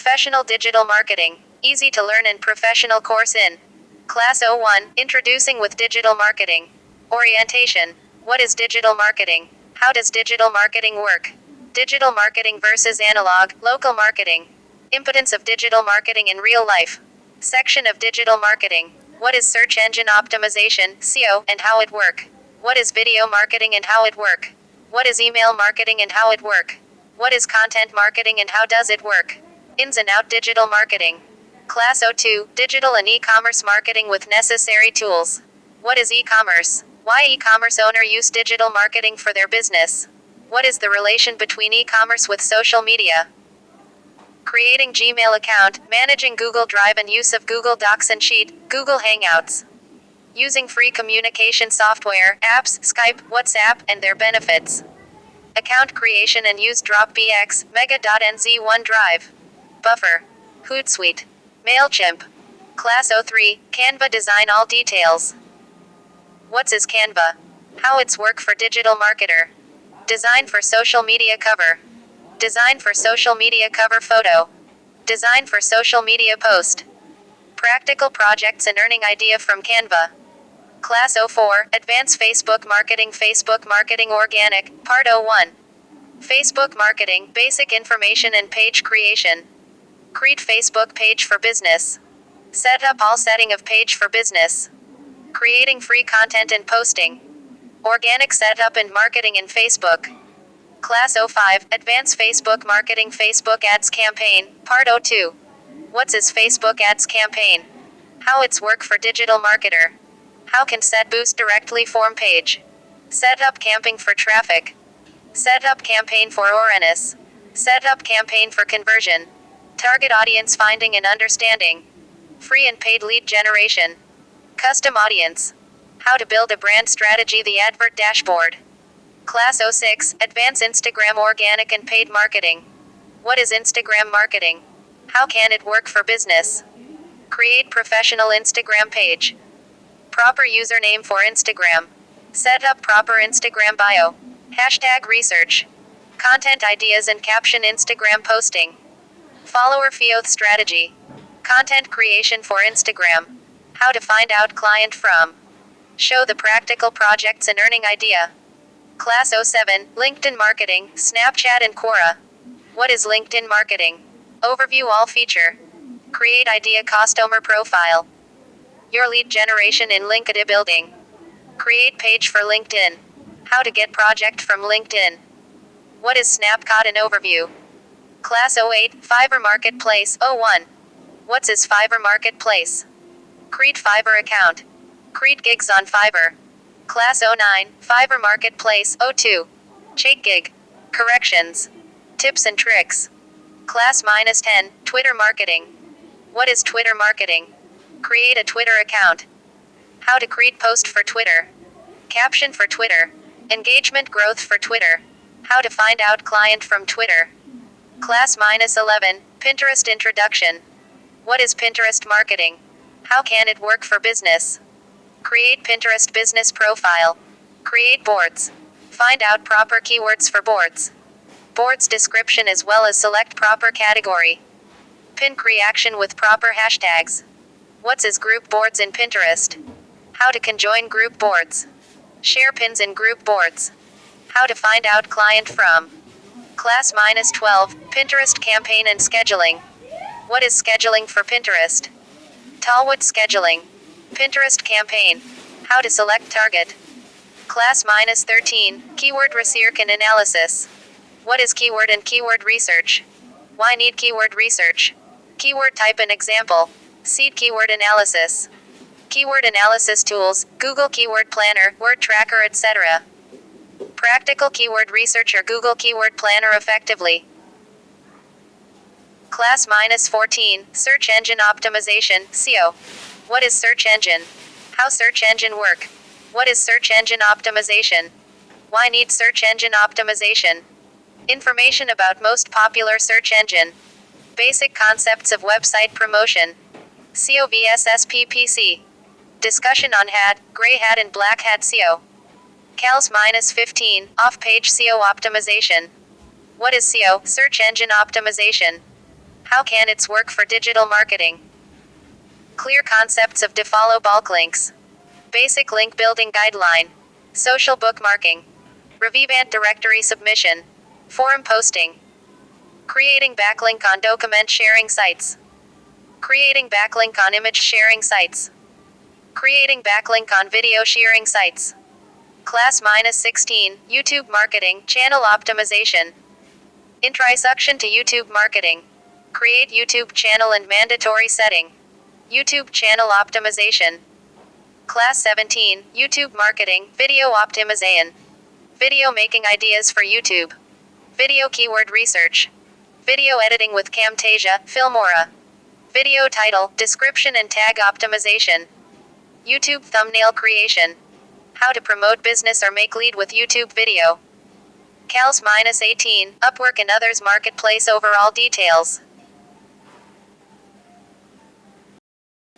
Professional Digital Marketing. Easy to learn and professional course in Class 01, Introducing with Digital Marketing. Orientation. What is digital marketing? How does digital marketing work? Digital marketing versus analog, local marketing. Impotence of digital marketing in real life. Section of digital marketing. What is search engine optimization, SEO, and how it work? What is video marketing and how it work? What is email marketing and how it work? What is content marketing and how does it work? Ins and out digital marketing. Class 02, Digital and E-commerce marketing with necessary tools. What is e-commerce? Why e-commerce owner use digital marketing for their business? What is the relation between e-commerce with social media? Creating Gmail account, managing Google Drive and use of Google Docs and Sheet, Google Hangouts. Using free communication software, apps, Skype, WhatsApp, and their benefits. Account creation and use DropBX, Mega.nz OneDrive. Buffer. Hootsuite. MailChimp. Class 03, Canva design all details. What's is Canva? How it's work for digital marketer. Design for social media cover. Design for social media cover photo. Design for social media post. Practical projects and earning idea from Canva. Class 04, Advanced Facebook Marketing Organic, Part 01. Facebook Marketing, Basic Information and Page Creation. Create Facebook page for business. Set up all setting of page for business. Creating free content and posting. Organic setup and marketing in Facebook. Class 05, Advanced Facebook Marketing Facebook Ads Campaign, Part 02. What's is Facebook Ads Campaign? How it's work for digital marketer. How can set boost directly form page. Set up camping for traffic. Set up campaign for awareness. Set up campaign for conversion. Target audience finding and understanding. Free and paid lead generation. Custom audience. How to build a brand strategy, the advert dashboard. Class 06, Advanced Instagram Organic and Paid Marketing. What is Instagram marketing? How can it work for business? Create professional Instagram page. Proper username for Instagram. Set up proper Instagram bio. Hashtag research. Content ideas and caption Instagram posting. Follower FIOth strategy. Content creation for Instagram. How to find out client from. Show the practical projects and earning idea. Class 07, LinkedIn Marketing, Snapchat and Quora. What is LinkedIn Marketing? Overview all feature. Create idea customer profile. Your lead generation in LinkedIn building. Create page for LinkedIn. How to get project from LinkedIn. What is Snapchat and overview? Class 08, Fiverr Marketplace, 01. What's is Fiverr Marketplace? Create Fiverr account. Create gigs on Fiverr. Class 09, Fiverr Marketplace, 02. Check gig. Corrections. Tips and tricks. Class -10, Twitter Marketing. What is Twitter marketing? Create a Twitter account. How to create post for Twitter. Caption for Twitter. Engagement growth for Twitter. How to find out client from Twitter. Class -11, Pinterest Introduction. What is Pinterest marketing? How can it work for business? Create Pinterest business profile. Create boards. Find out proper keywords for boards. Boards description as well as select proper category. Pin reaction with proper hashtags. What's is group boards in Pinterest? How to conjoin group boards. Share pins in group boards. How to find out client from. Class -12, Pinterest campaign and scheduling. What is scheduling for Pinterest? Talwood scheduling. Pinterest campaign. How to select target. Class -13, keyword research and analysis. What is keyword and keyword research? Why need keyword research? Keyword type and example. Seed keyword analysis. Keyword analysis tools, Google Keyword Planner, Word Tracker, etc. Practical keyword research or Google Keyword Planner effectively. Class -14, Search Engine Optimization, SEO. What is search engine? How search engine work? What is search engine optimization? Why need search engine optimization? Information about most popular search engine. Basic concepts of website promotion. SEO vs SPPC. Discussion on hat, gray hat and black hat SEO. Cals -15, off-page SEO optimization. What is SEO, search engine optimization? How candidates work for digital marketing. Clear concepts of follow bulk links. Basic link building guideline. Social bookmarking. Revivant directory submission. Forum posting. Creating backlink on document sharing sites. Creating backlink on image sharing sites. Creating backlink on video sharing sites. Class -16, YouTube marketing, channel optimization. Introduction to YouTube marketing. Create YouTube channel and mandatory setting. YouTube channel optimization. Class 17, YouTube marketing, video optimization. Video making ideas for YouTube. Video keyword research. Video editing with Camtasia, Filmora. Video title, description and tag optimization. YouTube thumbnail creation. How to promote business or make lead with YouTube video. Cals -18, Upwork and others marketplace overall details.